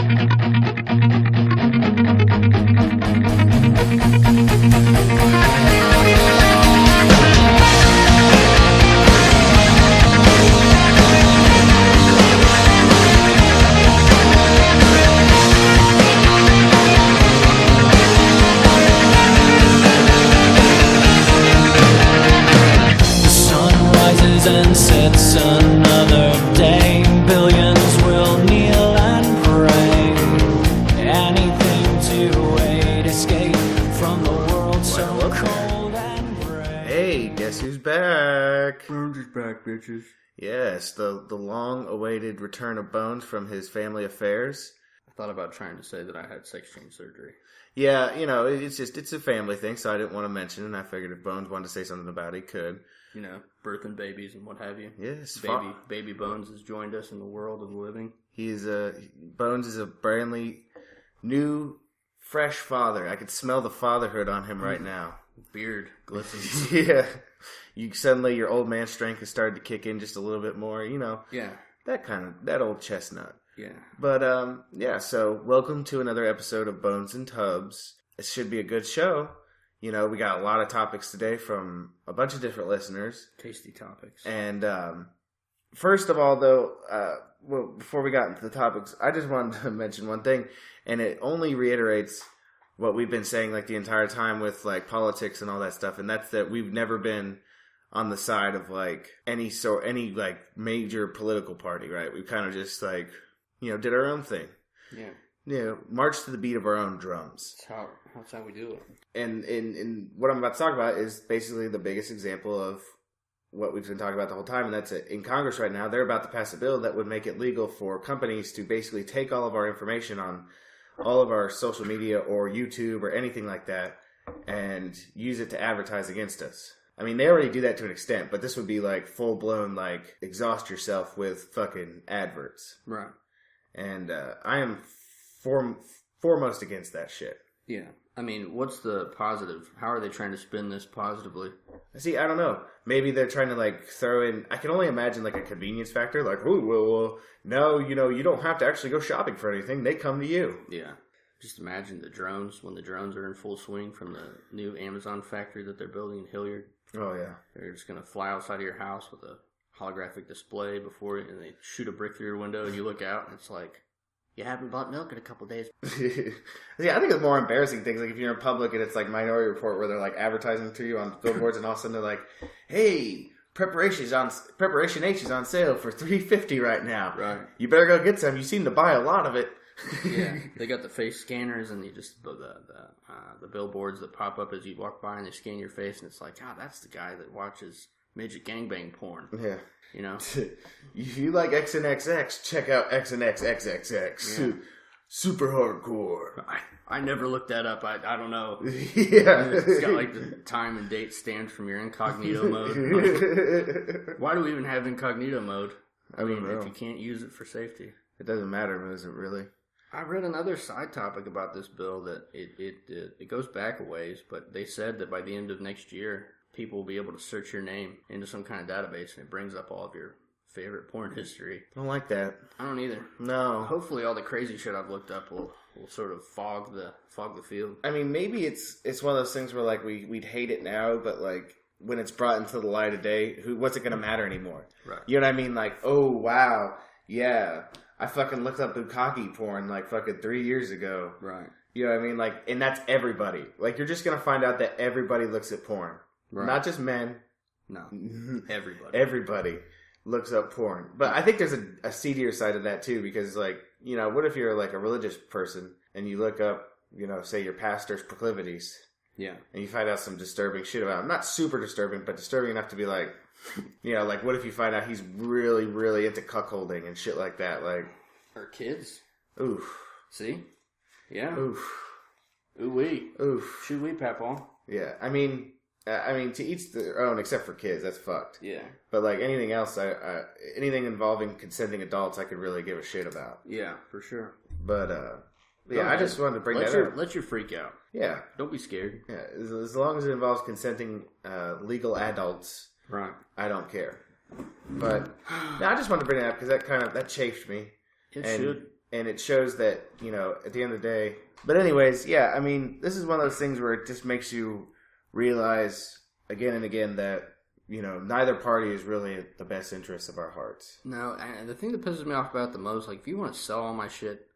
And sets another day. Billions will kneel and pray. Anything to aid escape from the world so cold and gray. Hey, guess who's back? Bones is back, bitches. Yes, the long-awaited return of Bones from his family affairs. I thought about trying to say that I had sex change surgery. Yeah, you know, it's a family thing, so I didn't want to mention it, and I figured if Bones wanted to say something about it, he could. You know, birthing babies and what have you. Yes. Baby Bones has joined us in the world of living. Bones is a brand new, fresh father. I could smell the fatherhood on him right now. Beard glistens. Yeah. Your old man strength has started to kick in just a little bit more, you know. Yeah. That old chestnut. Yeah. But, yeah, so welcome to another episode of Bones and Tubs. It should be a good show. You know, we got a lot of topics today from a bunch of different listeners. Tasty topics. And first of all, though, before we got into the topics, I just wanted to mention one thing, and it only reiterates what we've been saying like the entire time with like politics and all that stuff, and that's that we've never been on the side of like any like major political party, right? We kind of just like, you know, did our own thing. Yeah. You know, march to the beat of our own drums. That's how we do it. And what I'm about to talk about is basically the biggest example of what we've been talking about the whole time, and that's it. In Congress right now, they're about to pass a bill that would make it legal for companies to basically take all of our information on all of our social media or YouTube or anything like that and use it to advertise against us. I mean, they already do that to an extent, but this would be like full-blown, like, exhaust yourself with fucking adverts. Right. And I am foremost against that shit. Yeah. I mean, what's the positive? How are they trying to spin this positively? See, I don't know. Maybe they're trying to, like, throw in... I can only imagine, like, a convenience factor. Like, well, no, you know, you don't have to actually go shopping for anything. They come to you. Yeah. Just imagine the drones, when the drones are in full swing from the new Amazon factory that they're building in Hilliard. Oh, yeah. They're just going to fly outside of your house with a holographic display before you, and they shoot a brick through your window, and you look out, and it's like... You haven't bought milk in a couple days. Yeah, I think it's more embarrassing things. Like if you're in public and it's like Minority Report where they're like advertising to you on billboards and all of a sudden they're like, hey, Preparation H is on sale for $3.50 right now. Right. You better go get some. You seem to buy a lot of it. Yeah, they got the face scanners and you just the billboards that pop up as you walk by and they scan your face and it's like, that's the guy that watches midget gangbang porn. Yeah. You know? If you like X and XX, check out X and X XXX. Yeah. Super hardcore. I never looked that up. I don't know. Yeah. It's got like the time and date stamped from your incognito mode. Why do we even have incognito mode? I mean, if you can't use it for safety. It doesn't matter, does it really? I read another side topic about this bill that it goes back a ways, but they said that by the end of next year, people will be able to search your name into some kind of database, and it brings up all of your favorite porn history. I don't like that. I don't either. No. Hopefully all the crazy shit I've looked up will sort of fog the field. I mean, maybe it's one of those things where, like, we'd hate it now, but, like, when it's brought into the light of day, what's it going to matter anymore? Right. You know what I mean? Like, oh, wow, yeah, I fucking looked up bukkake porn, like, fucking 3 years ago. Right. You know what I mean? Like, and that's everybody. Like, you're just going to find out that everybody looks at porn. Right. Not just men. No. Everybody. Everybody looks up porn. But I think there's a seedier side of that too, because like, you know, what if you're like a religious person and you look up, you know, say your pastor's proclivities. Yeah. And you find out some disturbing shit about him. Not super disturbing, but disturbing enough to be like, you know, like what if you find out he's really, really into cuckolding and shit like that? Like, or kids. Oof. See? Yeah. Oof. Ooh-wee. Oof. Shoo-wee, Papaw. Yeah. I mean, to each their own, except for kids. That's fucked. Yeah. But like anything else, anything involving consenting adults, I could really give a shit about. Yeah, for sure. But yeah, I just wanted to bring that up. Let your freak out. Yeah. Don't be scared. Yeah, as long as it involves consenting legal adults, right? I don't care. But no, I just wanted to bring it up because that chafed me. It should. and it shows that, you know, at the end of the day. But anyways, yeah, I mean, this is one of those things where it just makes you realize again and again that, you know, neither party is really the best interest of our hearts. No, and the thing that pisses me off about it the most, like, if you want to sell all my shit,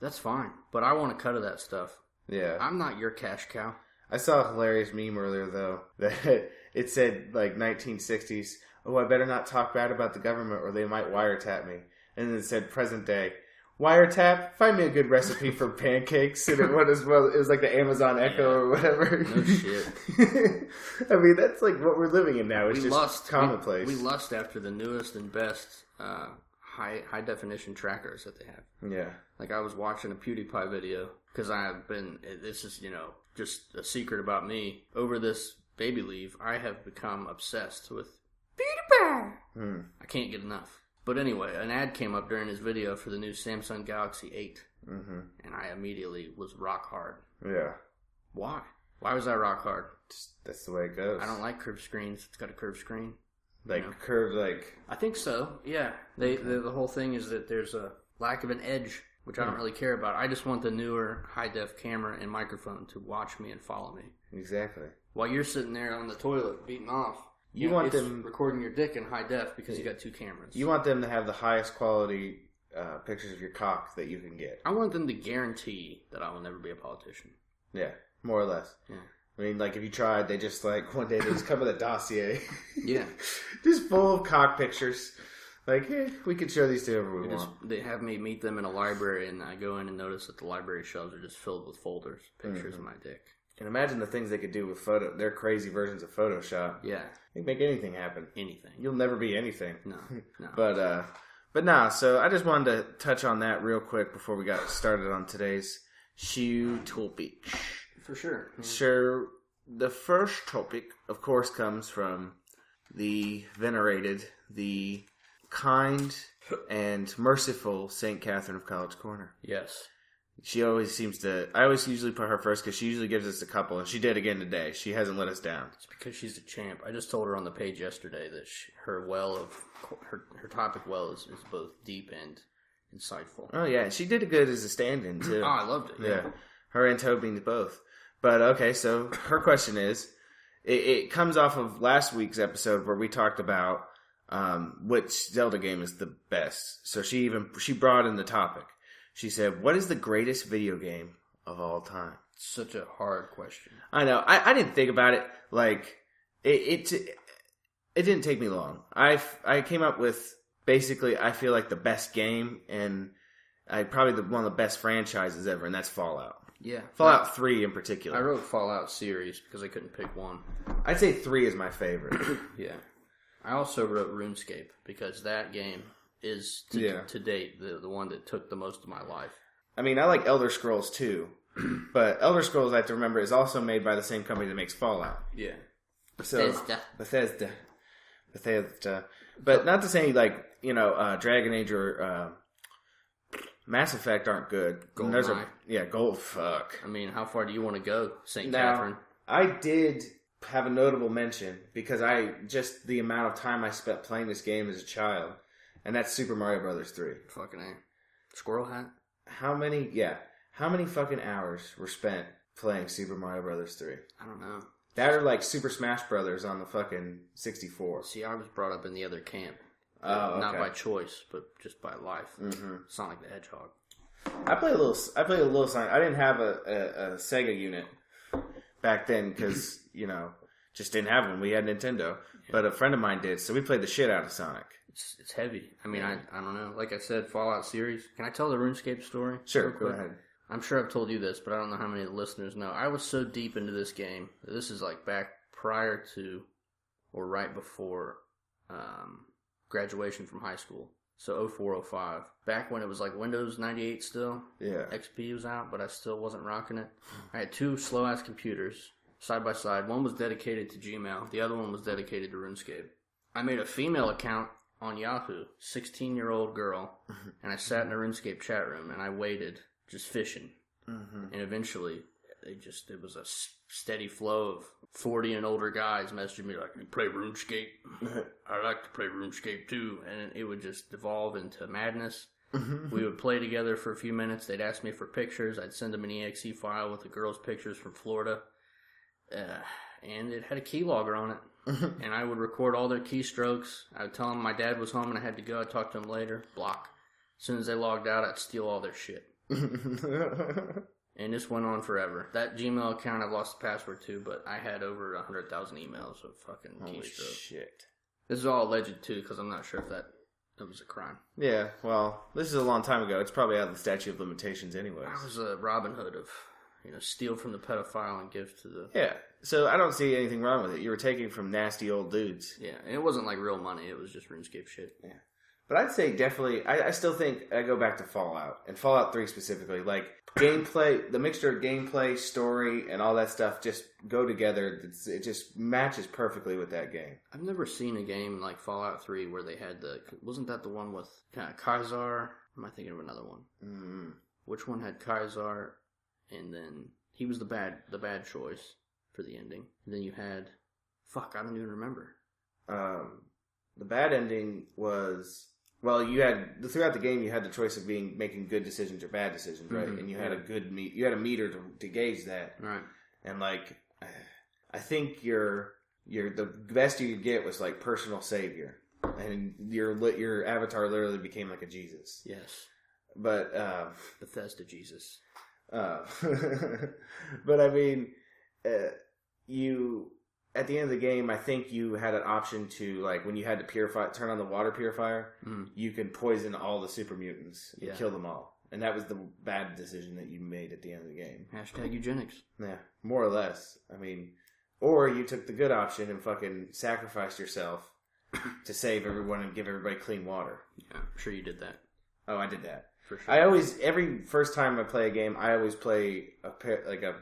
that's fine. But I want a cut of that stuff. Yeah. I'm not your cash cow. I saw a hilarious meme earlier, though, that it said, like, 1960s, oh, I better not talk bad about the government or they might wiretap me. And then it said present day, wiretap, find me a good recipe for pancakes. And it was like the Amazon Echo or whatever. No shit. I mean, that's like what we're living in now. It's just commonplace. We lust after the newest and best high definition trackers that they have. Yeah. Like, I was watching a PewDiePie video because this is, you know, just a secret about me. Over this baby leave, I have become obsessed with PewDiePie. I can't get enough. But anyway, an ad came up during his video for the new Samsung Galaxy 8. Mm-hmm. And I immediately was rock hard. Yeah. Why? Why was I rock hard? That's the way it goes. I don't like curved screens. It's got a curved screen. Like, you know? Curved, like... I think so, yeah. The whole thing is that there's a lack of an edge, which I don't really care about. I just want the newer high-def camera and microphone to watch me and follow me. Exactly. While you're sitting there on the toilet beating off, you want them recording your dick in high def because you got two cameras. You want them to have the highest quality pictures of your cock that you can get. I want them to guarantee that I will never be a politician. Yeah, more or less. Yeah. I mean, like, if you tried, they just, like, one day they just come with a dossier. Yeah. Just full of cock pictures. Like, we can show these to whoever we want. They have me meet them in a library, and I go in and notice that the library shelves are just filled with folders, pictures of my dick. And imagine the things they could do with their crazy versions of Photoshop. Yeah. They make anything happen. Anything. You'll never be anything. No. But nah, so I just wanted to touch on that real quick before we got started on today's Shoe topic. For sure. Yeah. So, the first topic, of course, comes from the venerated, the kind and merciful St. Catherine of College Corner. Yes. She always seems to... I always usually put her first because she usually gives us a couple, and she did again today. She hasn't let us down. It's because she's a champ. I just told her on the page yesterday that her topic well is both deep and insightful. Oh, yeah. She did good as a stand-in, too. Oh, I loved it. Yeah. Her and Toby both. But, okay, so her question is... It comes off of last week's episode where we talked about which Zelda game is the best. So she brought in the topic. She said, what is the greatest video game of all time? Such a hard question. I know. I didn't think about it. Like, it didn't take me long. I came up with, basically, I feel like the best game, and probably one of the best franchises ever, and that's Fallout. Yeah. Fallout 3 in particular. I wrote Fallout series because I couldn't pick one. I'd say 3 is my favorite. Yeah. I also wrote RuneScape because that game is to date the one that took the most of my life. I mean, I like Elder Scrolls too, but Elder Scrolls, I have to remember, is also made by the same company that makes Fallout. Yeah. Bethesda. But not to say, like, you know, Dragon Age or Mass Effect aren't good. GoldenEye. Fuck. I mean, how far do you want to go, St. Catherine? I did have a notable mention because the amount of time I spent playing this game as a child. And that's Super Mario Brothers 3. Fucking A. Squirrel Hat? How many fucking hours were spent playing Super Mario Brothers 3? I don't know. That or like Super Smash Brothers on the fucking 64. See, I was brought up in the other camp. Oh, okay. Not by choice, but just by life. Mm-hmm. Sonic the Hedgehog. I played a little Sonic. I didn't have a Sega unit back then because, you know, just didn't have one. We had Nintendo. Yeah. But a friend of mine did, so we played the shit out of Sonic. It's heavy. I mean, I don't know. Like I said, Fallout series. Can I tell the RuneScape story? Sure, go ahead. I'm sure I've told you this, but I don't know how many of the listeners know. I was so deep into this game. This is like back prior to or right before graduation from high school. So 04, 05. Back when it was like Windows 98 still. Yeah. XP was out, but I still wasn't rocking it. I had two slow-ass computers side by side. One was dedicated to Gmail. The other one was dedicated to RuneScape. I made a female account on Yahoo, 16-year-old girl, and I sat in a RuneScape chat room, and I waited, just fishing. Mm-hmm. And eventually, it was a steady flow of 40 and older guys messaging me like, you play RuneScape? I like to play RuneScape too. And it would just devolve into madness. We would play together for a few minutes. They'd ask me for pictures. I'd send them an exe file with the girls' pictures from Florida. And it had a keylogger on it. And I would record all their keystrokes. I would tell them my dad was home and I had to go. I'd talk to them later. Block. As soon as they logged out, I'd steal all their shit. And this went on forever. That Gmail account, I've lost the password to, but I had over 100,000 emails of fucking keystrokes. Shit. This is all alleged, too, because I'm not sure if that was a crime. Yeah, well, this is a long time ago. It's probably out of the statute of limitations anyways. I was a Robin Hood of, steal from the pedophile and give to the... Yeah, so I don't see anything wrong with it. You were taking from nasty old dudes. Yeah, and it wasn't like real money. It was just RuneScape shit. Yeah. But I'd say definitely, I still think I go back to Fallout, and Fallout 3 specifically. Like, gameplay, the mixture of gameplay, story, and all that stuff just go together. It just matches perfectly with that game. I've never seen a game like Fallout 3 where they had wasn't that the one with Kaiser? Am I thinking of another one? Mm. Which one had Kaiser, and then he was the bad choice for the ending. And then you had, I don't even remember. The bad ending was... Well, you had throughout the game, you had the choice of making good decisions or bad decisions, right? Mm-hmm. And you had you had a meter to gauge that, right? And like, I think the best you could get was like personal savior, and your avatar literally became like a Jesus. Yes, but Bethesda Jesus. But I mean, you. At the end of the game, I think you had an option to, like, when you had to turn on the water purifier, you could poison all the super mutants and kill them all. And that was the bad decision that you made at the end of the game. Hashtag eugenics. Yeah, more or less. I mean, or you took the good option and fucking sacrificed yourself to save everyone and give everybody clean water. Yeah, I'm sure you did that. Oh, I did that. For sure. Every first time I play a game, I always play a paragon,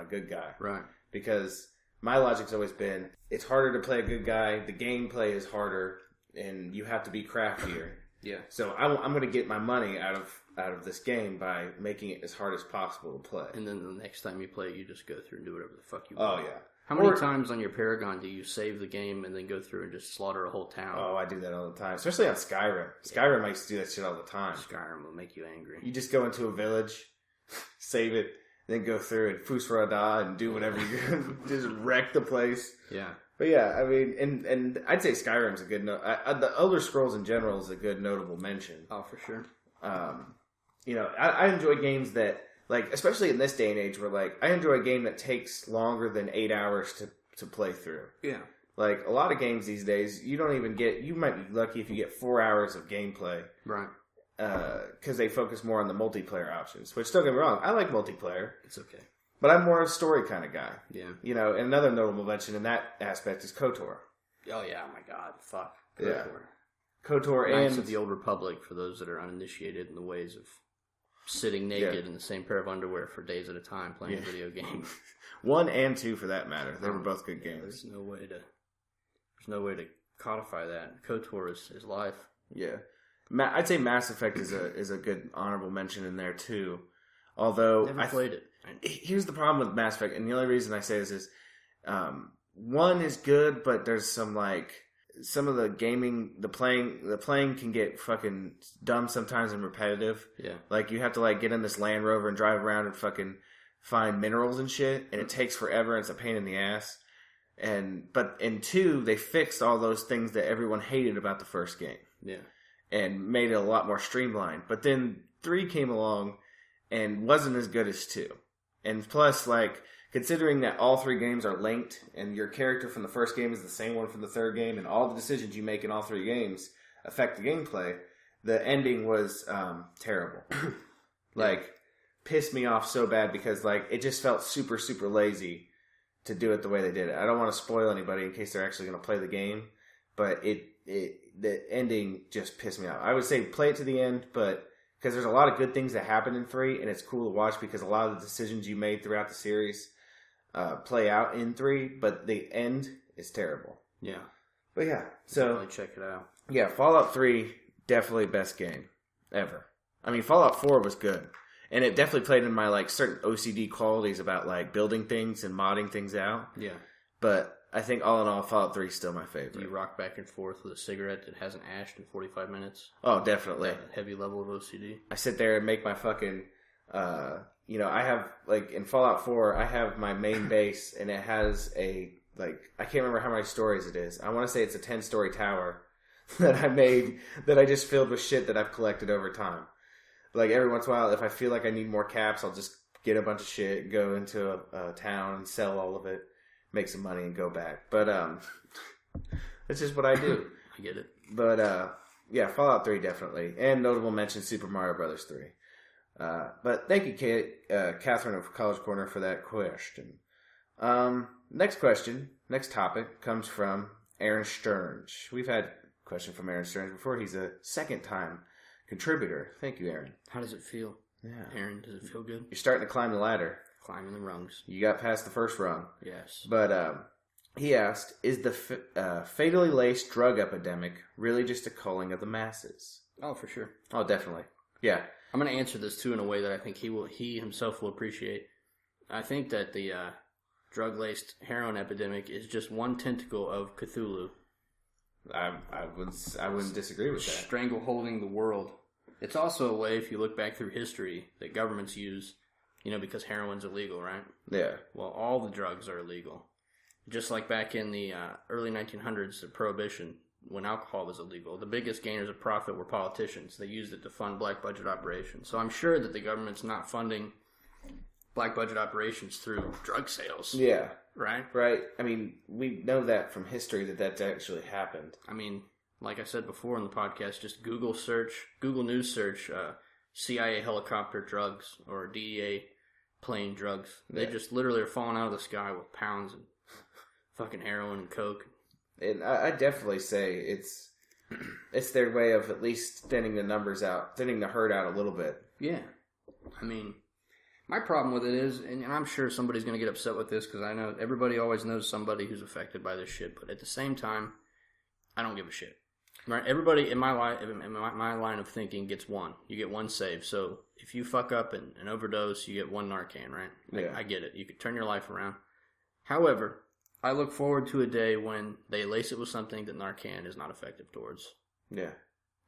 a good guy. Right. Because... my logic's always been, it's harder to play a good guy, the gameplay is harder, and you have to be craftier. Yeah. So I'm going to get my money out of this game by making it as hard as possible to play. And then the next time you play it, you just go through and do whatever the fuck you want. Oh, yeah. How many times on your Paragon do you save the game and then go through and just slaughter a whole town? Oh, I do that all the time. Especially on Skyrim. Skyrim, I used to do that shit all the time. Skyrim will make you angry. You just go into a village, save it, then go through and Fusrada and do whatever you just wreck the place. Yeah. But yeah, I mean, and I'd say Skyrim's a good the Elder Scrolls in general is a good notable mention. Oh, for sure. I enjoy games that, like, especially in this day and age where, like, I enjoy a game that takes longer than 8 hours to play through. Yeah. Like, a lot of games these days, you might be lucky if you get 4 hours of gameplay. Right. Because they focus more on the multiplayer options. Which, don't get me wrong, I like multiplayer. It's okay. But I'm more a story kind of guy. Yeah. And another notable mention in that aspect is KOTOR. Oh, yeah. Oh, my God. Fuck. KOTOR. Yeah. KOTOR Knights of the Old Republic, for those that are uninitiated in the ways of sitting naked in the same pair of underwear for days at a time playing a video game. 1 and 2, for that matter. They were both good games. There's no way to codify that. KOTOR is life. Yeah. I'd say Mass Effect is a good honorable mention in there too. Although never played it. Here's the problem with Mass Effect, and the only reason I say this is, 1 is good, but there's some of the gaming, the playing can get fucking dumb sometimes and repetitive. Yeah. Like, you have to, like, get in this Land Rover and drive around and fucking find minerals and shit, and it takes forever and it's a pain in the ass. But in 2, they fixed all those things that everyone hated about the first game. Yeah. And made it a lot more streamlined. But then 3 came along and wasn't as good as 2. And plus, like, considering that all 3 games are linked and your character from the first game is the same one from the third game and all the decisions you make in all 3 games affect the gameplay, the ending was terrible. Like, pissed me off so bad because, like, it just felt super, super lazy to do it the way they did it. I don't want to spoil anybody in case they're actually going to play the game, but the ending just pissed me off. I would say play it to the end, but because there's a lot of good things that happen in 3, and it's cool to watch because a lot of the decisions you made throughout the series play out in 3, but the end is terrible. Yeah. But yeah, so definitely check it out. Yeah, Fallout 3, definitely best game ever. I mean, Fallout 4 was good. And it definitely played in my, like, certain OCD qualities about, like, building things and modding things out. Yeah. But I think all in all, Fallout 3 is still my Do favorite. you rock back and forth with a cigarette that hasn't ashed in 45 minutes? Oh, definitely. That heavy level of OCD. I sit there and make my fucking, I have, like, in Fallout 4, I have my main base, and it has I can't remember how many stories it is. I want to say it's a 10-story tower that I made, that I just filled with shit that I've collected over time. Like, every once in a while, if I feel like I need more caps, I'll just get a bunch of shit, go into a town and sell all of it, make some money, and go back. But, that's just what I do. I get it. But, yeah, Fallout 3 definitely. And notable mention, Super Mario Brothers 3. But thank you, Catherine of College Corner, for that question. Next question, next topic, comes from Aaron Stearns. We've had a question from Aaron Stearns before. He's a second-time contributor. Thank you, Aaron. How does it feel? Yeah. Aaron, does it feel good? You're starting to climb the ladder. Climbing the rungs. You got past the first rung. Yes. But he asked, is the fatally laced drug epidemic really just a culling of the masses? Oh, for sure. Oh, definitely. Yeah. I'm going to answer this, too, in a way that I think he himself will appreciate. I think that the drug-laced heroin epidemic is just one tentacle of Cthulhu. I wouldn't disagree with that. Strangleholding the world. It's also a way, if you look back through history, that governments use, because heroin's illegal, right? Yeah. Well, all the drugs are illegal. Just like back in the early 1900s, the Prohibition, when alcohol was illegal, the biggest gainers of profit were politicians. They used it to fund black budget operations. So I'm sure that the government's not funding black budget operations through drug sales. Yeah. Right? Right. I mean, we know that from history that that's actually happened. I mean, like I said before in the podcast, just Google News search, CIA helicopter drugs or DEA plane drugs. They just literally are falling out of the sky with pounds of fucking heroin and coke. And I definitely say it's their way of at least thinning the herd out a little bit. Yeah. I mean, my problem with it is, and I'm sure somebody's going to get upset with this because I know everybody always knows somebody who's affected by this shit, but at the same time, I don't give a shit. Right? Everybody in my line of thinking gets one. You get one save. So if you fuck up and overdose, you get one Narcan, right? Yeah. I get it. You could turn your life around. However, I look forward to a day when they lace it with something that Narcan is not effective towards. Yeah.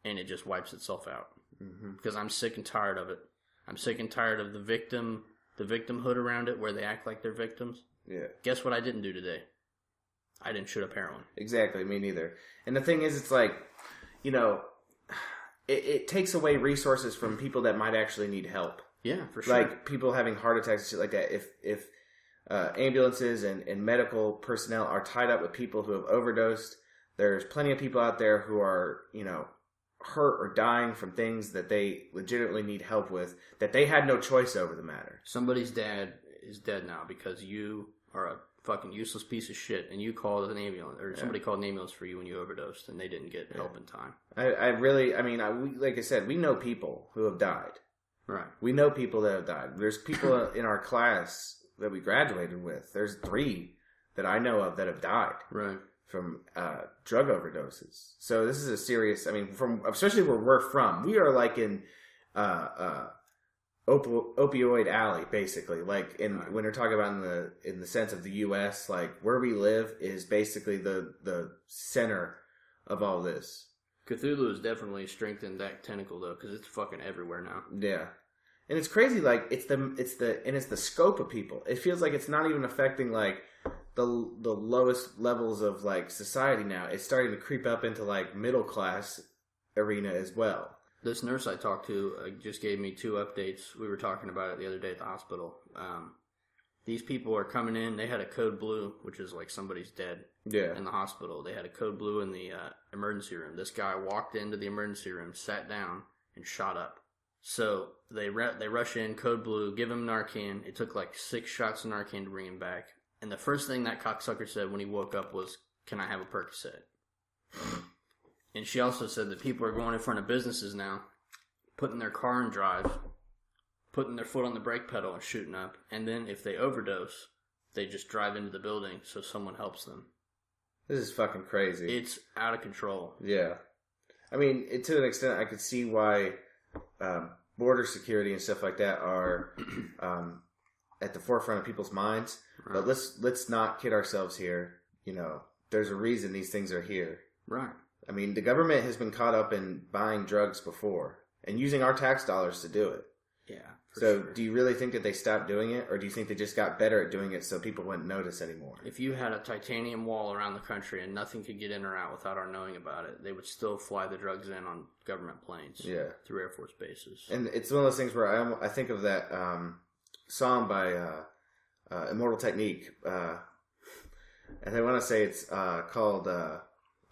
And it just wipes itself out. Mm-hmm. Because I'm sick and tired of it. I'm sick and tired of the victimhood around it where they act like they're victims. Yeah. Guess what I didn't do today? I didn't shoot up heroin. Exactly, me neither. And the thing is, it's like, it takes away resources from people that might actually need help. Yeah, for sure. Like people having heart attacks and shit like that. If ambulances and medical personnel are tied up with people who have overdosed, there's plenty of people out there who are, hurt or dying from things that they legitimately need help with, that they had no choice over the matter. Somebody's dad is dead now because you are a fucking useless piece of shit and you called an ambulance, or somebody called an ambulance for you when you overdosed and they didn't get help in time. Like I said, we know people who have died. Right. We know people that have died. There's people in our class that we graduated with. There's 3 that I know of that have died. Right. From drug overdoses. So this is a serious, from especially where we're from, we are like in opioid alley, basically. Like when you're talking about in the sense of the U.S., like where we live is basically the center of all this. Cthulhu has definitely strengthened that tentacle though, because it's fucking everywhere now. Yeah, and it's crazy. Like it's the scope of people. It feels like it's not even affecting like the lowest levels of like society now. It's starting to creep up into like middle class arena as well. This nurse I talked to just gave me 2 updates. We were talking about it the other day at the hospital. These people are coming in. They had a code blue, which is like somebody's dead in the hospital. They had a code blue in the emergency room. This guy walked into the emergency room, sat down, and shot up. So they rush in, code blue, give him Narcan. It took like 6 shots of Narcan to bring him back. And the first thing that cocksucker said when he woke up was, "Can I have a Percocet?" And she also said that people are going in front of businesses now, putting their car in drive, putting their foot on the brake pedal and shooting up. And then if they overdose, they just drive into the building so someone helps them. This is fucking crazy. It's out of control. Yeah. To an extent, I could see why border security and stuff like that are at the forefront of people's minds. Right. But let's not kid ourselves here. there's a reason these things are here. Right. I mean, the government has been caught up in buying drugs before and using our tax dollars to do it. Yeah. So do you really think that they stopped doing it, or do you think they just got better at doing it so people wouldn't notice anymore? If you had a titanium wall around the country and nothing could get in or out without our knowing about it, they would still fly the drugs in on government planes. Yeah. Through Air Force bases. And it's one of those things where I think of that song by Immortal Technique. And I want to say it's called...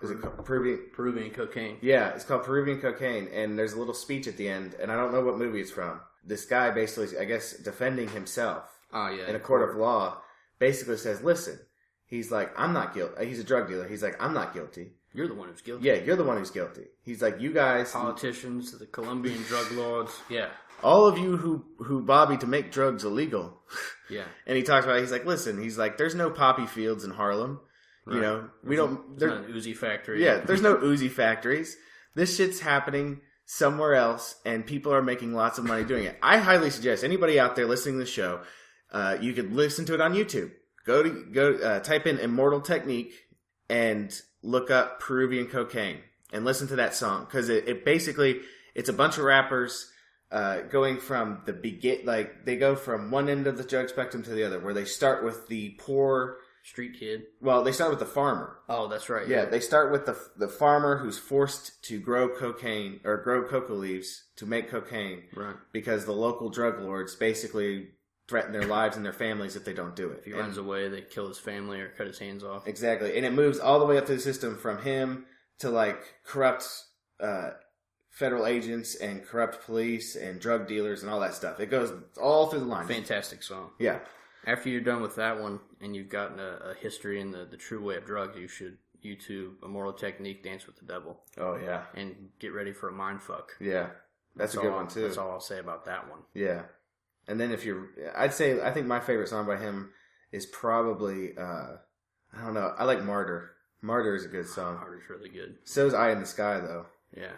is it called Peruvian Cocaine. Yeah, it's called Peruvian Cocaine, and there's a little speech at the end, and I don't know what movie it's from. This guy basically, I guess, defending himself in a court of law, basically says, listen, he's like, I'm not guilty. He's a drug dealer. He's like, I'm not guilty. You're the one who's guilty. Yeah, you're the one who's guilty. He's like, you guys... Politicians, the Colombian drug lords. Yeah. All of you who lobby to make drugs illegal. Yeah. And he talks about, he's like, listen, he's like, there's no poppy fields in Harlem. Right. We don't... There's not an Uzi factory. Yeah, there's no Uzi factories. This shit's happening somewhere else, and people are making lots of money doing it. I highly suggest anybody out there listening to the show, you could listen to it on YouTube. Go type in Immortal Technique and look up Peruvian Cocaine and listen to that song, because it basically, it's a bunch of rappers going from they go from one end of the drug spectrum to the other, where they start with the poor street kid. Well, they start with the farmer. Oh, that's right. Yeah, they start with the farmer who's forced to grow cocaine or grow coca leaves to make cocaine, right? Because the local drug lords basically threaten their lives and their families if they don't do it. If he runs away, they kill his family or cut his hands off. Exactly, and it moves all the way up through the system from him to like corrupt federal agents and corrupt police and drug dealers and all that stuff. It goes all through the line. Fantastic song. Yeah. After you're done with that one and you've gotten a history in the true way of drugs, you should YouTube Immortal Technique, Dance with the Devil. Oh, yeah. And get ready for a mindfuck. Yeah. That's a good one, too. That's all I'll say about that one. Yeah. And then I think my favorite song by him is probably, I don't know, I like Martyr. Martyr is a good song. Martyr's really good. So is Eye in the Sky, though. Yeah.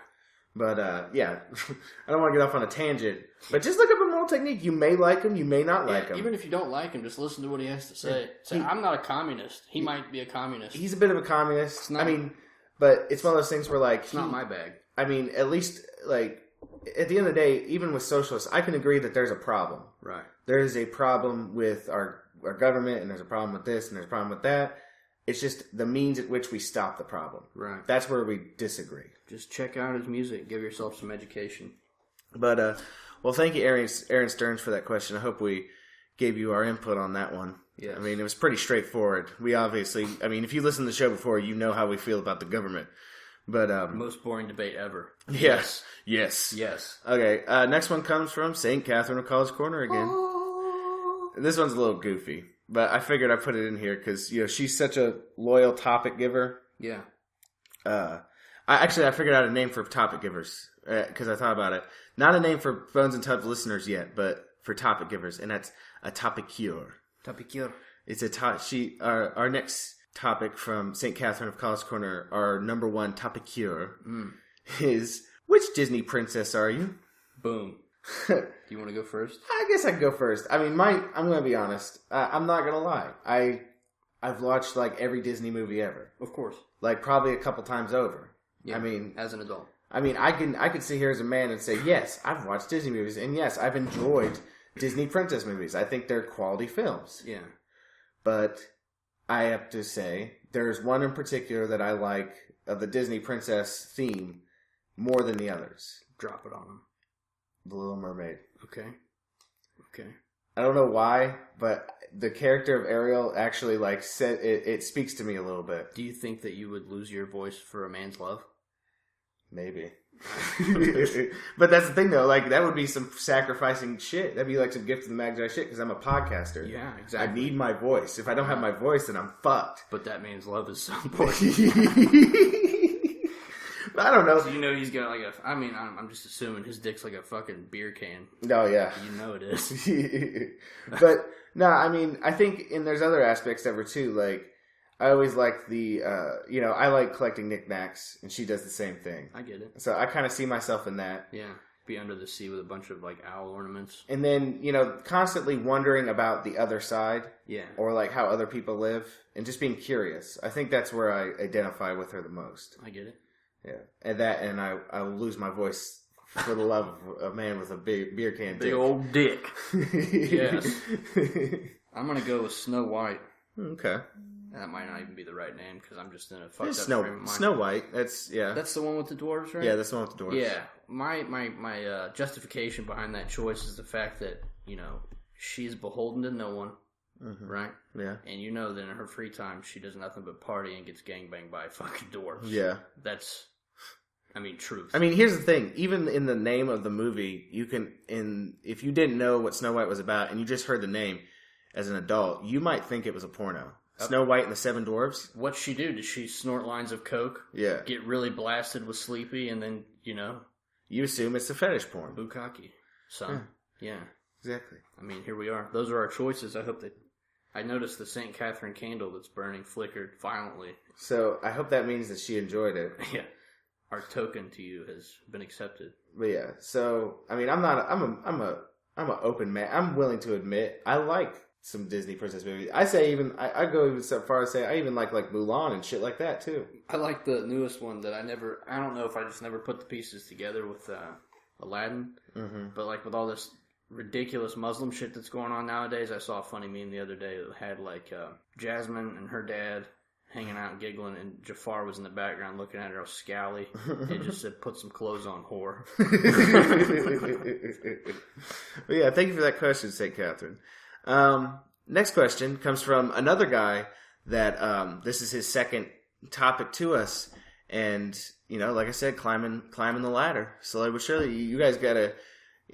But, yeah, I don't want to get off on a tangent. But just look up Immortal Technique. You may like him. You may not like him. Even if you don't like him, just listen to what he has to say. Say, I'm not a communist. He might be a communist. He's a bit of a communist. But it's one of those things where, like... It's not my bag. I mean, at least, like, at the end of the day, even with socialists, I can agree that there's a problem. Right. There is a problem with our government, and there's a problem with this, and there's a problem with that. It's just the means at which we stop the problem. Right. That's where we disagree. Just check out his music. Give yourself some education. But, well, thank you, Aaron Stearns, for that question. I hope we gave you our input on that one. Yes. I mean, it was pretty straightforward. We obviously, if you listened to the show before, you know how we feel about the government. But, most boring debate ever. Yes. Okay, next one comes from St. Catherine of College Corner again. Oh. This one's a little goofy, but I figured I'd put it in here because, she's such a loyal topic giver. Yeah. I figured out a name for topic givers because I thought about it. Not a name for Bones and Tubs listeners yet, but for topic givers, and that's a topicure. Topicure. It's our next topic from St. Catherine of College Corner, our number one topicure, is, which Disney princess are you? Boom. Do you want to go first? I guess I can go first. I'm going to be honest. I'm not going to lie. I've watched like every Disney movie ever. Of course. Like probably a couple times over. Yeah, as an adult. I could sit here as a man and say, yes, I've watched Disney movies, and yes, I've enjoyed Disney princess movies. I think they're quality films. Yeah. But I have to say, there's one in particular that I like of the Disney princess theme more than the others. Drop it on them. The Little Mermaid. Okay. I don't know why, but the character of Ariel actually said it speaks to me a little bit. Do you think that you would lose your voice for a man's love? Maybe. But that's the thing, though. Like, that would be some sacrificing shit. That'd be like some gift to the Magi shit, because I'm a podcaster. Yeah, exactly. I need my voice. If I don't have my voice, then I'm fucked. But that man's love is so important. I don't know. So he's got like I'm just assuming his dick's like a fucking beer can. Oh, yeah. It is. But, no, I think, and there's other aspects of her, too. Like, I always like I like collecting knickknacks, and she does the same thing. I get it. So I kind of see myself in that. Yeah. be under the sea with a bunch of like owl ornaments. And then, you know, constantly wondering about the other side. Yeah. Or like how other people live and just being curious. I think that's where I identify with her the most. I get it. Yeah. And I will lose my voice for the love of a man with a big beer can. Big old dick. Yes. I'm going to go with Snow White. Okay. That might not even be the right name because I'm just in a fucked up Snow, frame of mind. Snow White. That's the one with the dwarves, right? Yeah, that's the one with the dwarves. Yeah. My justification behind that choice is the fact that, you know, she's beholden to no one, right? Yeah. And you know that in her free time, she does nothing but party and gets gangbanged by fucking dwarves. Yeah. That's, I mean, truth. I mean, here's the thing. Even in the name of the movie, you can, if you didn't know what Snow White was about and you just heard the name as an adult, you might think it was a porno. Snow White and the Seven Dwarfs. What'd she do? Did she snort lines of coke? Yeah. Get really blasted with Sleepy and then, you know... You assume it's a fetish porn. Bukkake. So, yeah. Exactly. I mean, here we are. Those are our choices. I hope that... I noticed the St. Catherine candle that's burning flickered violently. So, I hope that means that she enjoyed it. Yeah. Our token to you has been accepted. But yeah, so, I mean, I'm a open man. I'm willing to admit, I like some Disney princess movies. I go even so far as say I even like Mulan and shit like that too. I like the newest one that I don't know if I just never put the pieces together with Aladdin. Mm-hmm. But like with all this ridiculous Muslim shit that's going on nowadays, I saw a funny meme the other day that had like Jasmine and her dad hanging out and giggling, and Jafar was in the background looking at her all scowly. It just said, "Put some clothes on, whore." But yeah, thank you for that question, St. Catherine. Next question comes from another guy that this is his second topic to us, and you know, like I said, climbing the ladder slowly but surely. You guys gotta.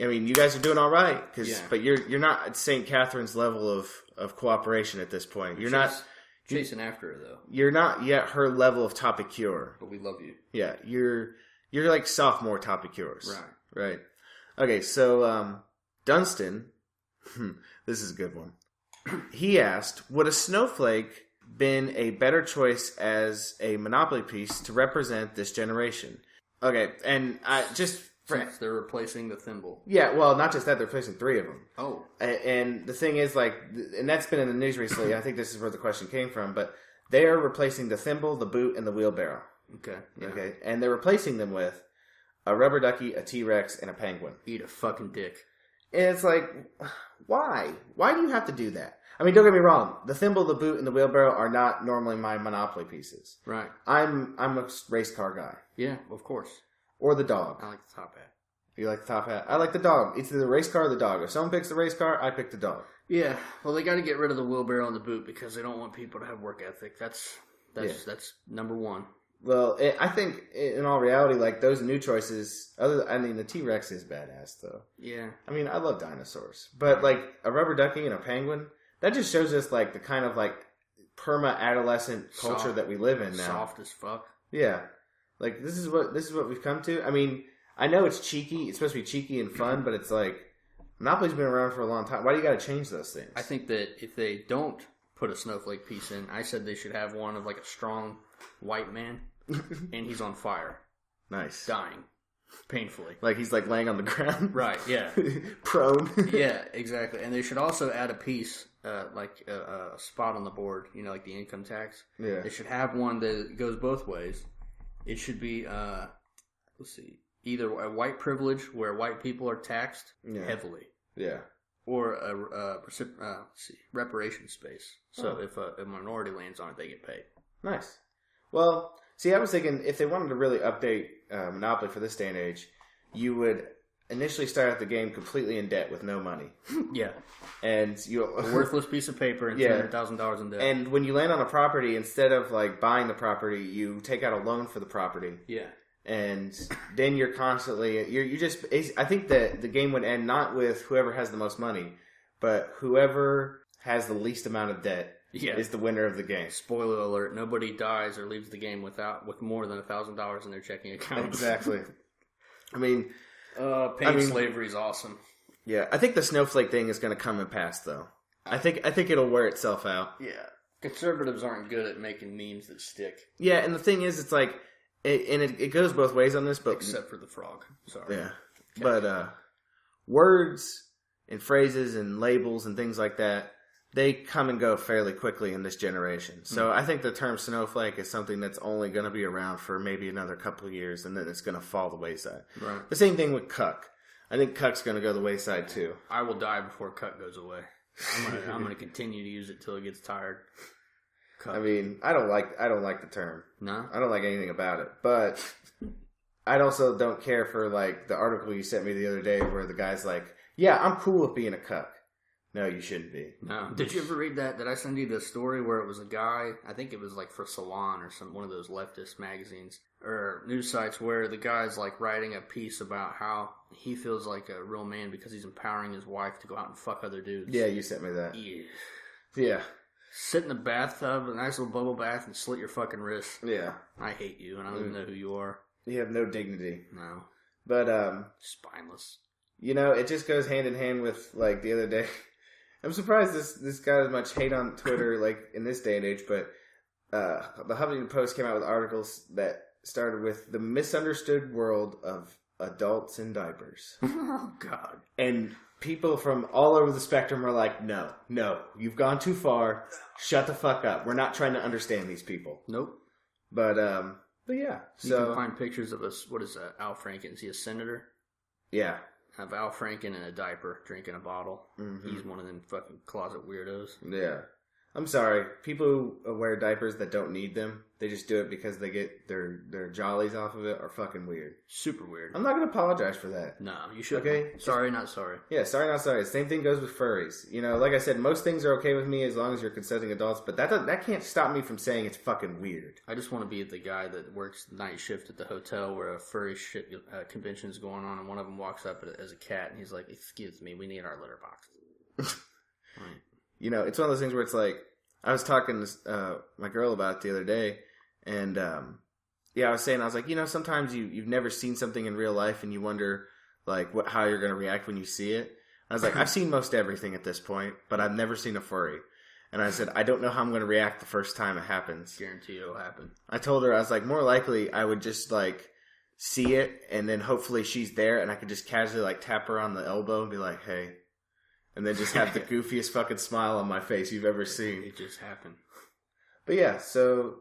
I mean, you guys are doing all right, but you're not at St. Catherine's level of cooperation at this point. You're not chasing after her though. You're not yet her level of topic cure. But we love you. Yeah, you're like sophomore topic cures. Right. Okay, so Dunstan, this is a good one. He asked, would a snowflake been a better choice as a Monopoly piece to represent this generation? Okay, and Since they're replacing the thimble. Yeah, well, not just that, they're replacing 3 of them. Oh. And the thing is, like, and that's been in the news recently, I think this is where the question came from, but they are replacing the thimble, the boot, and the wheelbarrow. Okay. Yeah. Okay, and they're replacing them with a rubber ducky, a T-Rex, and a penguin. Eat a fucking dick. And it's like, why? Why do you have to do that? I mean, don't get me wrong. The thimble, the boot, and the wheelbarrow are not normally my Monopoly pieces. Right. I'm a race car guy. Yeah, of course. Or the dog. I like the top hat. You like the top hat? I like the dog. It's either the race car or the dog. If someone picks the race car, I pick the dog. Yeah. Well, they got to get rid of the wheelbarrow and the boot because they don't want people to have work ethic. That's number one. Well, I think in all reality, like those new choices, the T-Rex is badass though. Yeah. I mean, I love dinosaurs, but like a rubber ducky and a penguin, that just shows us like the kind of like perma-adolescent culture that we live in now. Soft as fuck. Yeah. Like this is what we've come to. I mean, I know it's cheeky. It's supposed to be cheeky and fun, but it's like Monopoly's been around for a long time. Why do you got to change those things? I think that if they don't put a snowflake piece in, I said they should have one of like a strong white man, and he's on fire. Nice. Dying. Painfully. Like he's like laying on the ground. Right, yeah. Prone. Yeah, exactly. And they should also add a piece, like a spot on the board, you know, like the income tax. Yeah. They should have one that goes both ways. It should be, let's see, either a white privilege where white people are taxed heavily. Yeah. Or a reparation space. So if a minority lands on it, they get paid. Nice. Well, see, I was thinking if they wanted to really update Monopoly for this day and age, you would initially start out the game completely in debt with no money. Yeah. And a worthless piece of paper and $200,000 in debt. And when you land on a property, instead of like buying the property, you take out a loan for the property. Yeah. And then you're constantly I think that the game would end not with whoever has the most money, but whoever has the least amount of debt is the winner of the game. Spoiler alert, nobody dies or leaves the game with more than $1,000 in their checking account. Exactly. I mean, slavery is awesome. Yeah, I think the snowflake thing is going to come and pass, though. I think it'll wear itself out. Yeah. Conservatives aren't good at making memes that stick. Yeah, and the thing is, it's like, it goes both ways on this, but... Except for the frog. Sorry. Yeah. But words and phrases and labels and things like that, they come and go fairly quickly in this generation. So I think the term snowflake is something that's only going to be around for maybe another couple of years, and then it's going to fall the wayside. Right. The same thing with cuck. I think cuck's going to go the wayside too. I will die before cuck goes away. I'm gonna continue to use it till it gets tired. Cuck. I mean, I don't like the term. No? I don't like anything about it. But I also don't care for like the article you sent me the other day where the guy's like, "Yeah, I'm cool with being a cuck." No, you shouldn't be. No. Did you ever read that? Did I send you the story where it was a guy, I think it was like for Salon or one of those leftist magazines or news sites, where the guy's like writing a piece about how he feels like a real man because he's empowering his wife to go out and fuck other dudes. Yeah, you sent me that. Yeah. Yeah. Sit in a bathtub, a nice little bubble bath, and slit your fucking wrists. Yeah. I hate you, and I don't even know who you are. You have no dignity. No. But, Spineless. you know, it just goes hand in hand with, like, the other day. I'm surprised this got as much hate on Twitter, like, in this day and age, but the Huffington Post came out with articles that started with the misunderstood world of adults in diapers. Oh, God. And people from all over the spectrum were like, no, you've gone too far. Shut the fuck up. We're not trying to understand these people. Nope. But yeah. You can find pictures of us. What is that? Al Franken. Is he a senator? Yeah. Have Al Franken in a diaper drinking a bottle. Mm-hmm. He's one of them fucking closet weirdos. Yeah. I'm sorry. People who wear diapers that don't need them, they just do it because they get their jollies off of it, are fucking weird. Super weird. I'm not going to apologize for that. No, you shouldn't. Okay? Sorry, not sorry. Yeah, sorry, not sorry. Same thing goes with furries. You know, like I said, most things are okay with me as long as you're consenting adults, but that can't stop me from saying it's fucking weird. I just want to be the guy that works night shift at the hotel where a furry convention is going on, and one of them walks up as a cat, and he's like, "Excuse me, we need our litter box." Right. You know, it's one of those things where it's like, I was talking to my girl about it the other day, and I was saying, I was like, you know, sometimes you've never seen something in real life, and you wonder like how you're going to react when you see it. I was like, I've seen most everything at this point, but I've never seen a furry. And I said, I don't know how I'm going to react the first time it happens. Guarantee it'll happen. I told her, I was like, more likely I would just like see it, and then hopefully she's there, and I could just casually like tap her on the elbow and be like, hey. And then just have the goofiest fucking smile on my face you've ever seen. It just happened. But yeah, so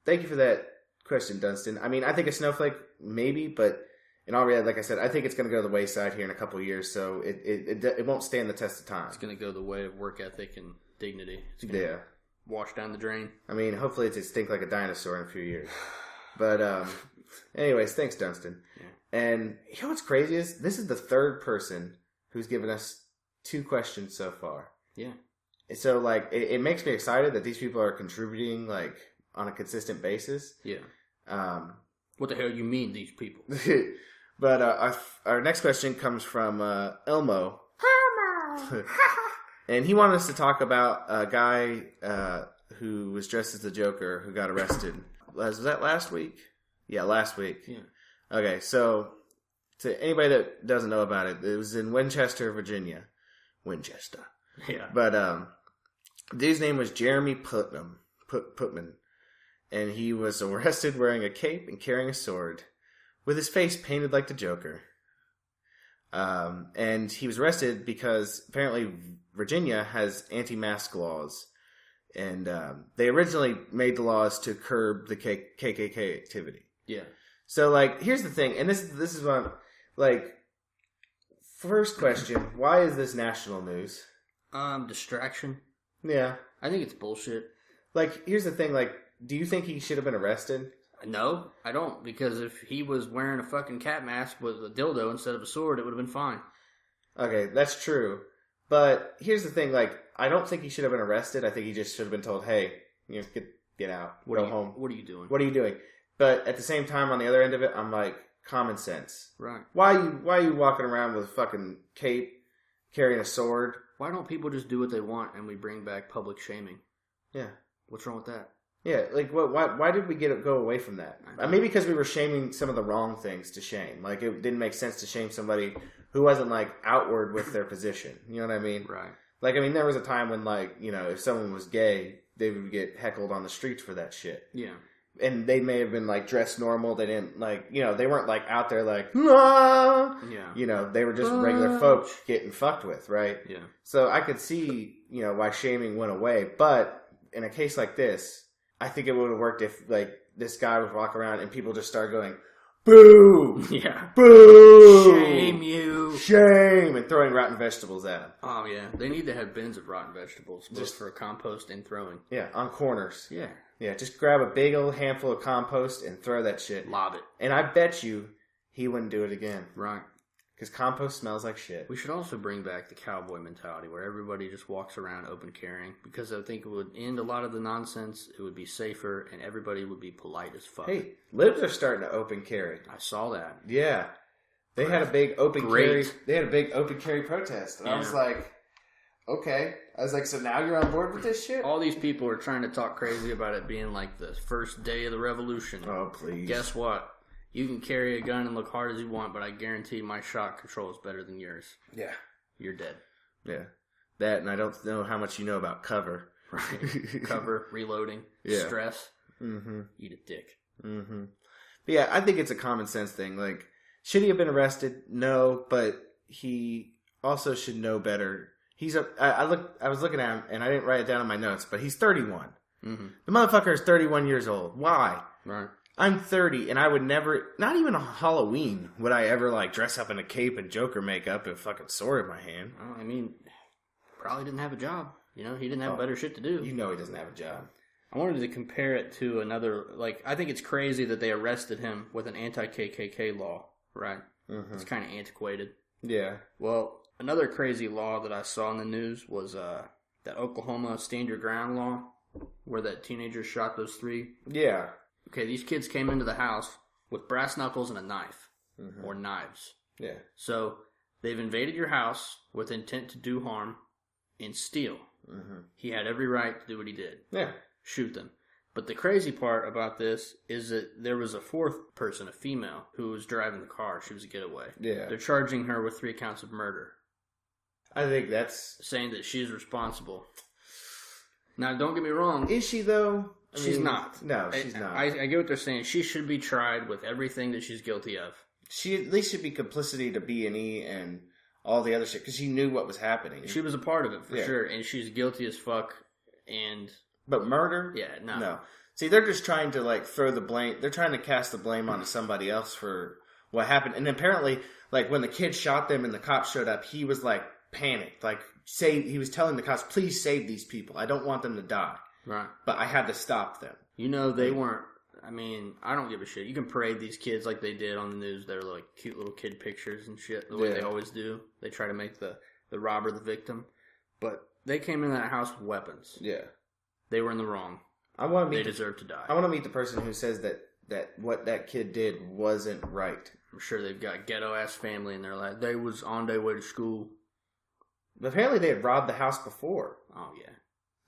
thank you for that question, Dunstan. I mean, I think a snowflake, maybe, but in all reality, like I said, I think it's going to go to the wayside here in a couple of years, so it won't stand the test of time. It's going to go the way of work ethic and dignity. It's going to wash down the drain. I mean, hopefully it's stink like a dinosaur in a few years. But anyways, thanks, Dunstan. Yeah. And you know what's crazy is this is the third person who's given us 2 questions so far. Yeah. So, like, it makes me excited that these people are contributing, like, on a consistent basis. Yeah. What the hell you mean, these people? But our next question comes from Elmo. And he wanted us to talk about a guy who was dressed as the Joker who got arrested. Was that last week? Yeah, last week. Yeah. Okay, so to anybody that doesn't know about it, it was in Winchester, Virginia. Winchester. Yeah. But dude's name was Jeremy Putnam, and he was arrested wearing a cape and carrying a sword, with his face painted like the Joker. And he was arrested because apparently Virginia has anti-mask laws, and they originally made the laws to curb the KKK activity. Yeah. So, like, here's the thing, and this is what I'm, like. First question, why is this national news? Distraction. Yeah. I think it's bullshit. Like, here's the thing, like, do you think he should have been arrested? No, I don't, because if he was wearing a fucking cat mask with a dildo instead of a sword, it would have been fine. Okay, that's true. But here's the thing, like, I don't think he should have been arrested. I think he just should have been told, hey, you know, get out, go home. What are you doing? What are you doing? But at the same time, on the other end of it, I'm like, common sense. Right. Why are you walking around with a fucking cape, carrying a sword? Why don't people just do what they want and we bring back public shaming? Yeah. What's wrong with that? Yeah, like why did we go away from that? Maybe because we were shaming some of the wrong things to shame. Like, it didn't make sense to shame somebody who wasn't, like, outward with their position. You know what I mean? Right. Like, I mean, there was a time when, like, you know, if someone was gay, they would get heckled on the streets for that shit. Yeah. And they may have been like dressed normal. They didn't like, they weren't like out there like, ah! Yeah. They were just regular folks getting fucked with, right? Yeah. So I could see, why shaming went away. But in a case like this, I think it would have worked if like this guy would walk around and people just started going, boo! Yeah. Boo! Shame you! Shame! And throwing rotten vegetables at him. Oh, yeah. They need to have bins of rotten vegetables just for compost and throwing. Yeah, on corners. Yeah. Yeah, just grab a big old handful of compost and throw that shit. Lob it. And I bet you he wouldn't do it again. Right. Because compost smells like shit. We should also bring back the cowboy mentality where everybody just walks around open carrying, because I think it would end a lot of the nonsense. It would be safer and everybody would be polite as fuck. Hey, libs are starting to open carry. I saw that. Yeah. They had a big open carry. They had a big open carry protest. And I was like, okay. I was like, so now you're on board with this shit? All these people are trying to talk crazy about it being like the first day of the revolution. Oh, please. Guess what? You can carry a gun and look hard as you want, but I guarantee my shot control is better than yours. Yeah. You're dead. Yeah. That, and I don't know how much you know about cover. Right. Cover, reloading, stress. Mm-hmm. Eat a dick. Mm-hmm. But yeah, I think it's a common sense thing. Like, should he have been arrested? No, but he also should know better. I was looking at him, and I didn't write it down in my notes, but he's 31. Mm-hmm. The motherfucker is 31 years old. Why? Right. I'm 30, and I would never, not even on Halloween, would I ever, like, dress up in a cape and Joker makeup and a fucking sword in my hand. Well, I mean, probably didn't have a job. He didn't have better shit to do. He doesn't have a job. I wanted to compare it to another, I think it's crazy that they arrested him with an anti-KKK law, right? Mm-hmm. It's kind of antiquated. Yeah. Well, another crazy law that I saw in the news was that Oklahoma Stand Your Ground law, where that teenager shot those 3. Yeah. Okay, these kids came into the house with brass knuckles and a knife, or knives. Yeah. So they've invaded your house with intent to do harm and steal. Mm-hmm. He had every right to do what he did. Yeah. Shoot them. But the crazy part about this is that there was a 4th person, a female, who was driving the car. She was a getaway. Yeah. They're charging her with 3 counts of murder. I think that's... saying that she's responsible. Now, don't get me wrong. Is she, though? She's not. No, she's not. I get what they're saying. She should be tried with everything that she's guilty of. She at least should be complicity to B&E and all the other shit, because she knew what was happening. She was a part of it, for sure, and she's guilty as fuck, But murder? Yeah, no. No. See, they're just trying to, throw the blame... They're trying to cast the blame onto somebody else for what happened. And apparently, when the kid shot them and the cops showed up, he was, panicked. He was telling the cops, please save these people. I don't want them to die. Right. But I had to stop them. They weren't... I mean, I don't give a shit. You can parade these kids like they did on the news. They're cute little kid pictures and shit, the way they always do. They try to make the robber the victim. But they came in that house with weapons. Yeah. They were in the wrong. They deserve to die. I want to meet the person who says that what that kid did wasn't right. I'm sure they've got ghetto-ass family and they're like, they was on their way to school. But apparently they had robbed the house before. Oh, yeah.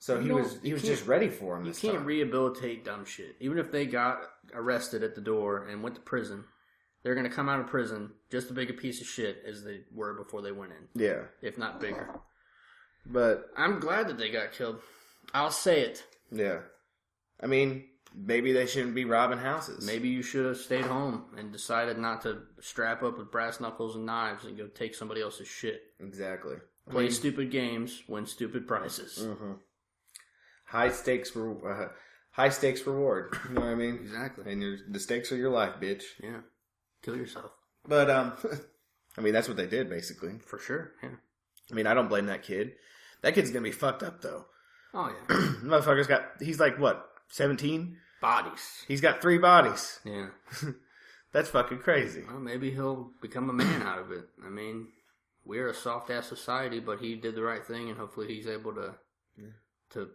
So he was just ready for him this time. You can't rehabilitate dumb shit. Even if they got arrested at the door and went to prison, they're going to come out of prison just as big a piece of shit as they were before they went in. Yeah. If not bigger. But I'm glad that they got killed. I'll say it. Yeah. I mean, maybe they shouldn't be robbing houses. Maybe you should have stayed home and decided not to strap up with brass knuckles and knives and go take somebody else's shit. Exactly. Play stupid games, win stupid prizes. Mm-hmm. High stakes reward. You know what I mean? Exactly. And the stakes are your life, bitch. Yeah. Kill yourself. But, I mean, that's what they did, basically. For sure, yeah. I mean, I don't blame that kid. That kid's gonna be fucked up, though. Oh, yeah. Motherfucker's he's 17? Bodies. He's got 3 bodies. Yeah. That's fucking crazy. Well, maybe he'll become a man out of it. I mean, we're a soft-ass society, but he did the right thing, and hopefully he's able to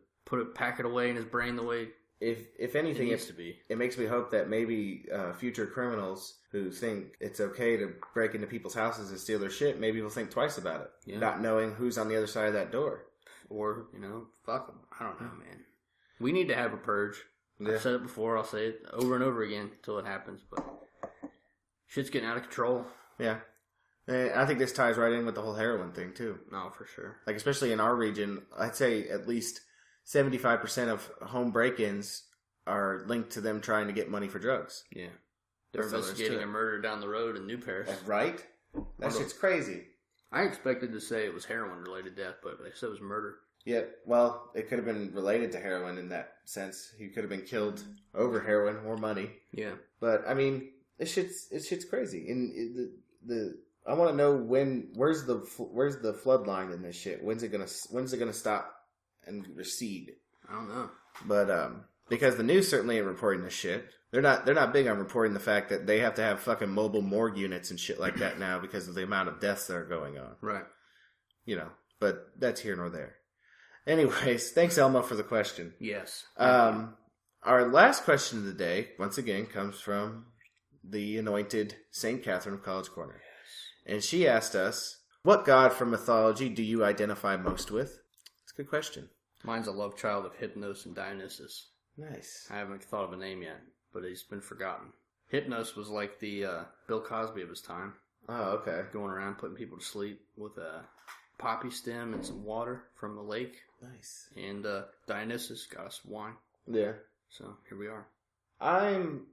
pack it away in his brain the way if anything, it needs to be. It makes me hope that maybe future criminals who think it's okay to break into people's houses and steal their shit, maybe will think twice about it, not knowing who's on the other side of that door. Or, fuck them. I don't know, man. We need to have a purge. I've said it before. I'll say it over and over again until it happens. But shit's getting out of control. Yeah. And I think this ties right in with the whole heroin thing, too. No, for sure. Especially in our region, I'd say at least 75% of home break-ins are linked to them trying to get money for drugs. Yeah. They're investigating a murder down the road in New Paris. Right? That shit's crazy. I expected to say it was heroin-related death, but they said it was murder. Yeah, well, it could have been related to heroin in that sense. He could have been killed over heroin or money. Yeah. But, I mean, this shit's crazy. And I want to know where's the flood line in this shit? When's it gonna stop and recede? I don't know. But, because the news certainly ain't reporting this shit. They're not big on reporting the fact that they have to have fucking mobile morgue units and shit like that now because of the amount of deaths that are going on. Right. You know, but that's here nor there. Anyways, thanks, Elmo, for the question. Yes. Our last question of the day, once again, comes from the anointed St. Catherine of College Corner. Yes. And she asked us, what god from mythology do you identify most with? It's a good question. Mine's a love child of Hypnos and Dionysus. Nice. I haven't thought of a name yet, but he's been forgotten. Hypnos was like the Bill Cosby of his time. Oh, okay. Going around putting people to sleep with a poppy stem and some water from the lake. Nice. And Dionysus got us wine. Yeah. So here we are. I'm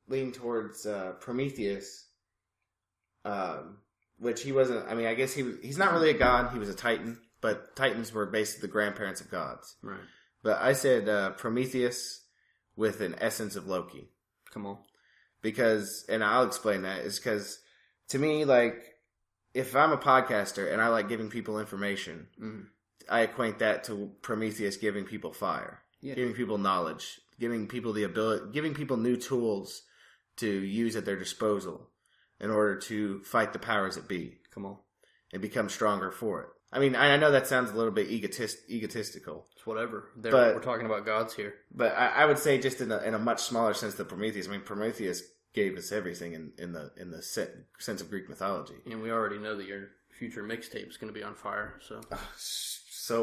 leaning towards Prometheus, which he wasn't. I mean, I guess he's not really a god. He was a titan, but titans were basically the grandparents of gods. Right. But I said Prometheus with an essence of Loki. Come on. Because, and I'll explain that, is because to me, like, if I'm a podcaster and I like giving people information, I equate that to Prometheus giving people fire, giving people knowledge, giving people the ability, giving people new tools to use at their disposal in order to fight the powers that be. Come on. And become stronger for it. I mean, I know that sounds a little bit egotistical. It's whatever. We're talking about gods here. But I would say just in a much smaller sense than Prometheus. I mean, Prometheus gave us everything in the sense of Greek mythology. And we already know that your future mixtape is going to be on fire. So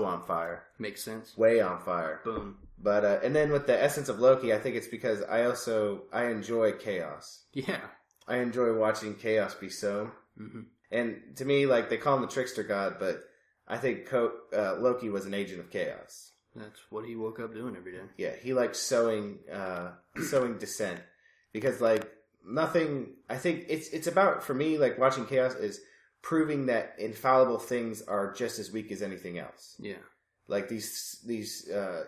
on fire. Makes sense. Way on fire. Boom. But and then with the essence of Loki, I think it's because I enjoy chaos. Yeah. I enjoy watching chaos be sown. Mm-hmm. And to me, like, they call him the trickster god, but I think Loki was an agent of chaos. That's what he woke up doing every day. Yeah, he liked sowing dissent. Because, like, nothing... I think it's about, for me, like, watching chaos is proving that infallible things are just as weak as anything else. Yeah. Like, these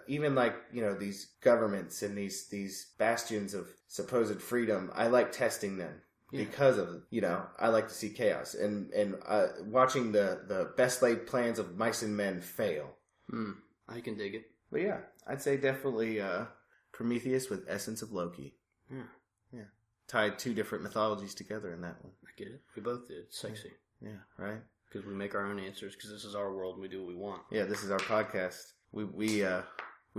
even, like, you know, these governments and these bastions of supposed freedom, I like testing them. Yeah. Because of, you know, I like to see chaos. And watching the best laid plans of mice and men fail. I can dig it. But yeah, I'd say definitely Prometheus with essence of Loki. Yeah. Yeah. Tied two different mythologies together in that one. I get it. We both did. It's sexy. Yeah, right? Because we make our own answers, because this is our world and we do what we want. Yeah, this is our podcast. We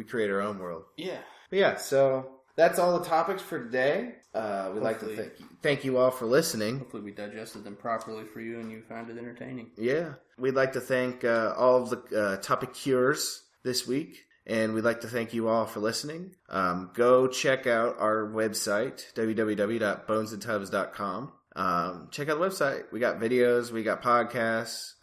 create our own world. Yeah. But yeah, so... That's all the topics for today. We'd like to thank you all for listening. Hopefully we digested them properly for you and you found it entertaining. Yeah. We'd like to thank all of the topic cures this week. And we'd like to thank you all for listening. Go check out our website, www.bonesandtubs.com. Check out the website. We got videos. We got podcasts.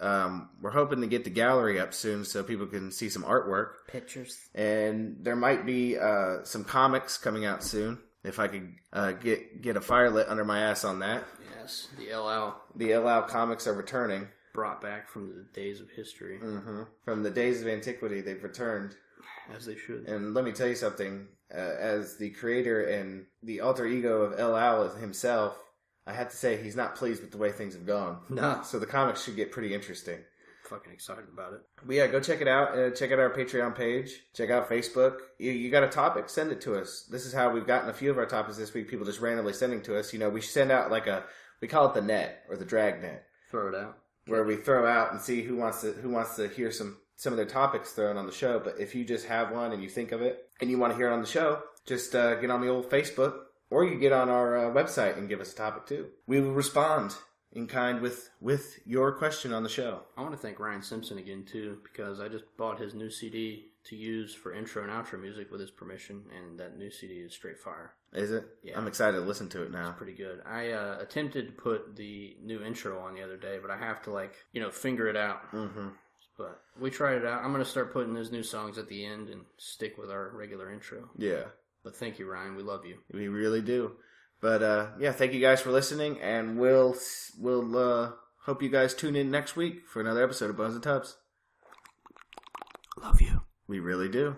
We're hoping to get the gallery up soon so people can see some artwork. Pictures. And there might be some comics coming out soon. If I could get a fire lit under my ass on that. Yes, the LL. The LL comics are returning. Brought back from the days of history. Mm-hmm. From the days of antiquity, they've returned. As they should. And let me tell you something. As the creator and the alter ego of LL himself, I have to say he's not pleased with the way things have gone. No. So the comics should get pretty interesting. Fucking excited about it. But yeah, go check it out. Check out our Patreon page. Check out Facebook. You got a topic? Send it to us. This is how we've gotten a few of our topics this week. People just randomly sending to us. You know, we send out we call it the net or the drag net. Throw it out. Where we throw out and see who wants to hear some of their topics thrown on the show. But if you just have one and you think of it and you want to hear it on the show, just get on the old Facebook. Or you get on our website and give us a topic too. We will respond in kind with your question on the show. I want to thank Ryan Simpson again too, because I just bought his new CD to use for intro and outro music with his permission, and that new CD is straight fire. Is it? Yeah. I'm excited to listen to it now. It's pretty good. I attempted to put the new intro on the other day, but I have to finger it out. Mm-hmm. But we tried it out. I'm going to start putting his new songs at the end and stick with our regular intro. Yeah. But thank you, Ryan. We love you. We really do. But yeah, thank you guys for listening, and we'll hope you guys tune in next week for another episode of Bones and Tubs. Love you. We really do.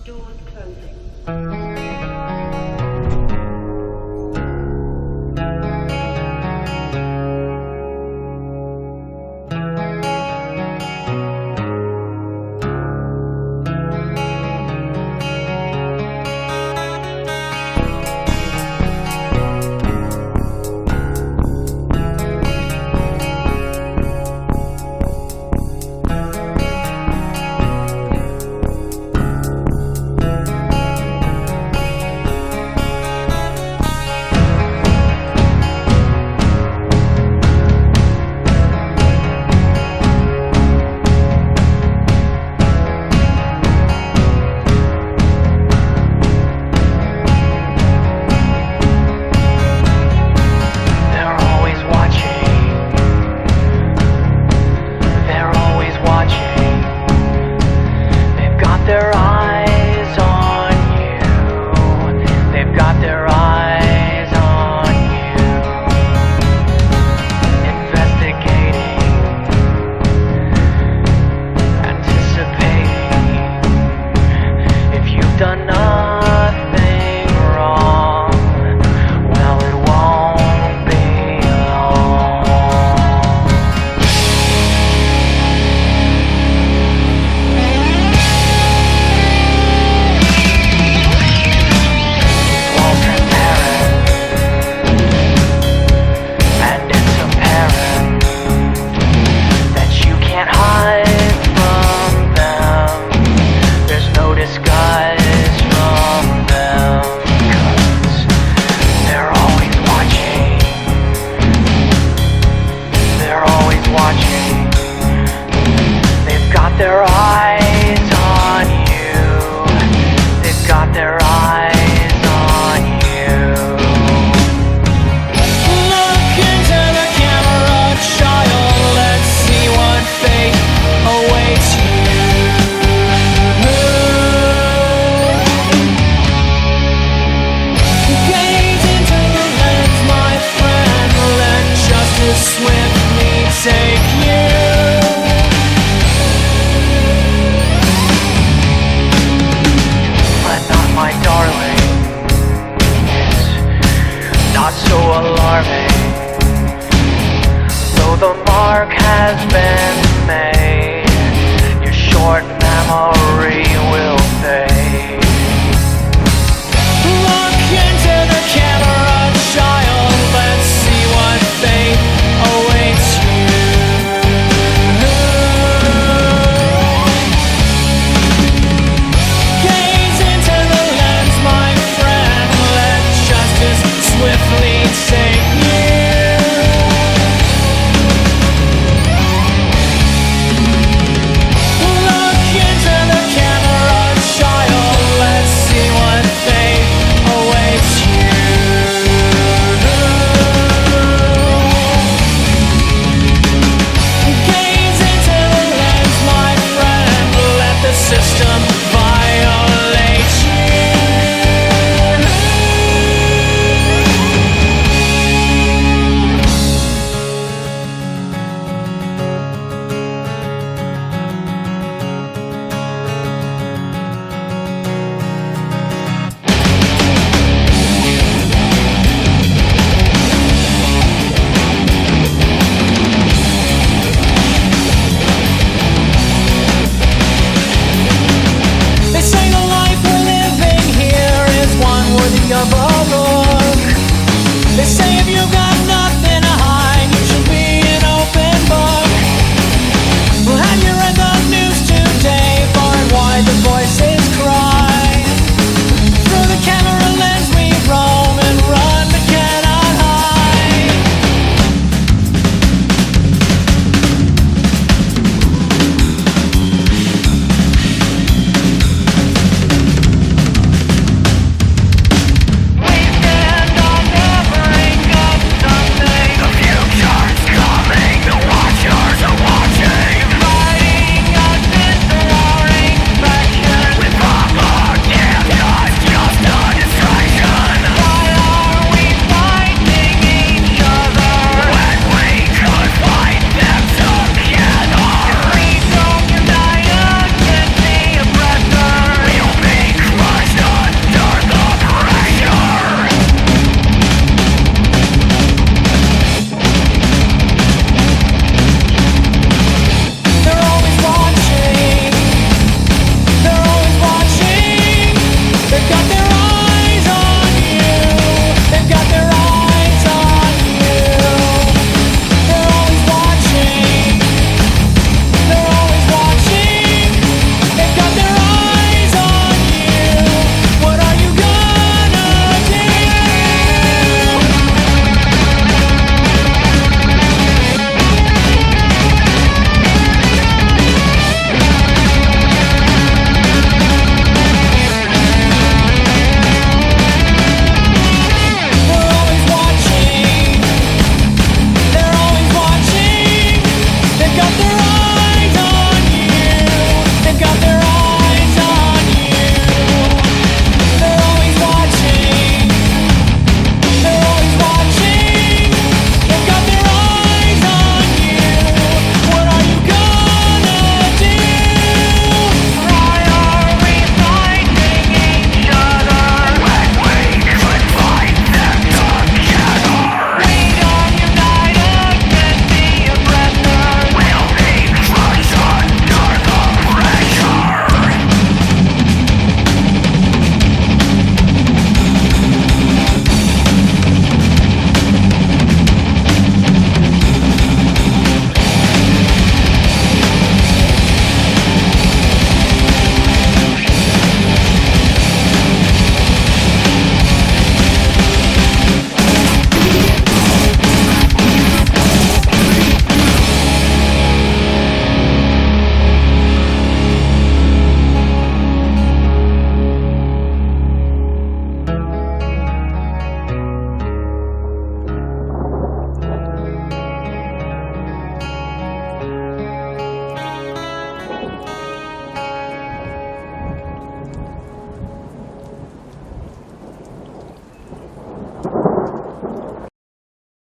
Doors closing. Has been made. Your short memory will fade.